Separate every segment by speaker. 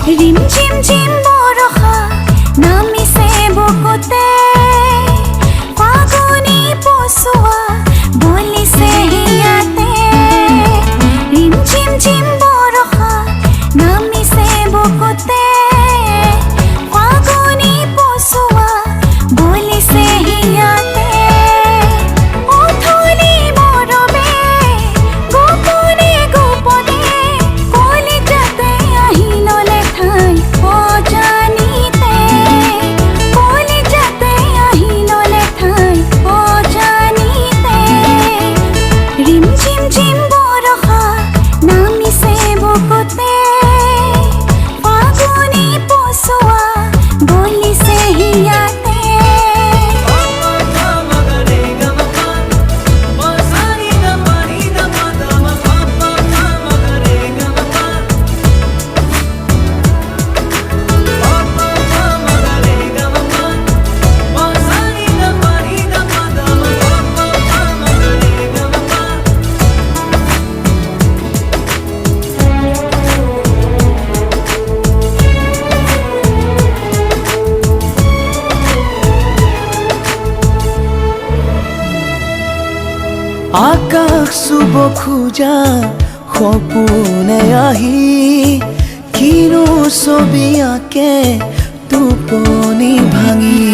Speaker 1: ৰিম ঝিম ঝিম বৰষা নামিছে বুকুতে ফাগুনী পছোৱা বলিছে হিয়াতে ৰিম ঝিম ঝিম বৰষা নামিছে বুকুতে ফাগুনী পছোৱা বলিছে হিয়াতে অথলি মৰমে গোপনে গোপনে কলিজাতে আহি ললে ঠাই অজানিতে কলিজাতে আহি ললে ঠাই অজানিতে ৰিম ঝিম ঝিম বৰষা নামিছে বুকুতে ফাগুনী পছোৱা বলিছে হিয়াতে
Speaker 2: আকাশ চুব খোজা সপোনে আহি কিনো ছবি আঁকে টোপনি ভাঙি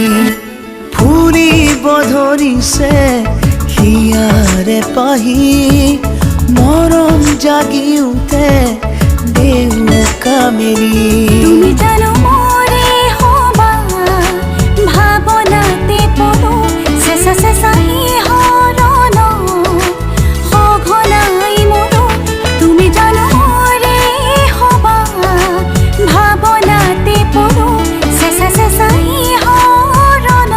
Speaker 2: ফুৰিব ধৰিছে হিয়াৰে পাহি মৰম জাগি উঠে দেউকা মেলি
Speaker 1: তুমি জানো মোৰে হবা ভাৱনাতে পৰো চেঁচা চেঁচা হৰণ সঘনাই মোৰো তুমি জানো মোৰে হবা ভাৱনাতে পৰো চেঁচা চেঁচা হৰণ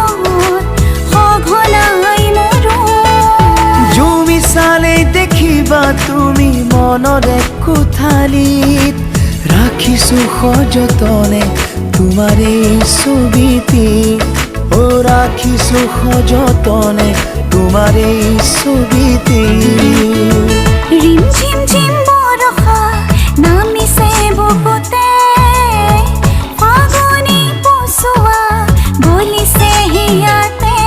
Speaker 1: সঘনাই মোৰো
Speaker 2: জুমি চালে দেখিবা তুমি মনৰে কোঠালিত ৰাখিছো সযতনে তোমাৰ এই ছবিটি ৰাখিছো সযতনে তোমাৰ এই ছবিটি
Speaker 1: ৰিম ঝিম ঝিম বৰষা নামিছে বুকুতে ফাগুনী পছোৱা বলিছে হিয়াতে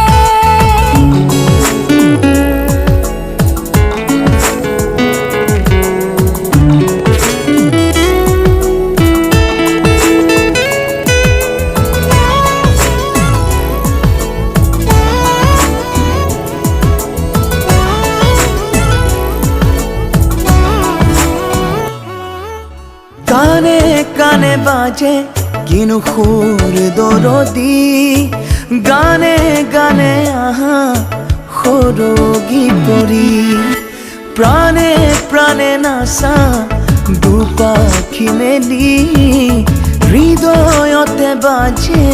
Speaker 2: কানে কানে বাজে কিনো সুৰ দৰদি গানে গানে আহা সৰগী পৰি প্ৰাণে প্ৰাণে নাচা দুপাখি মেলি হৃদয়তে বাজে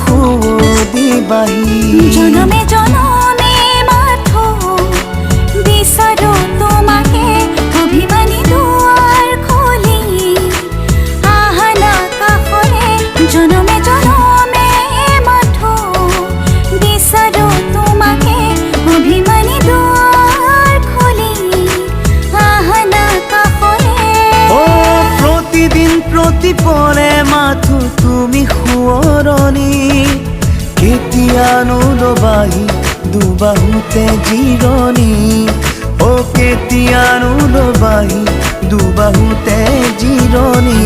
Speaker 2: সুদি বাহি
Speaker 1: জনমে জনমে মাথো বিচাৰো তোমাকে অভিমানী দুৱাৰ খুলি আহনা কাষৰে জনমে জনমে মাথো বিচাৰো তোমাকে অভিমানী দুৱাৰ খুলি আহনা কাষৰে
Speaker 2: প্ৰতিদিন প্ৰতিপলে মাথো তুমি সোঁৱৰণি কেতিয়ানো লবাহি দুবাহুতে জিৰণি কেতিয়ানো লবাহি দুবাহুতে জিৰণি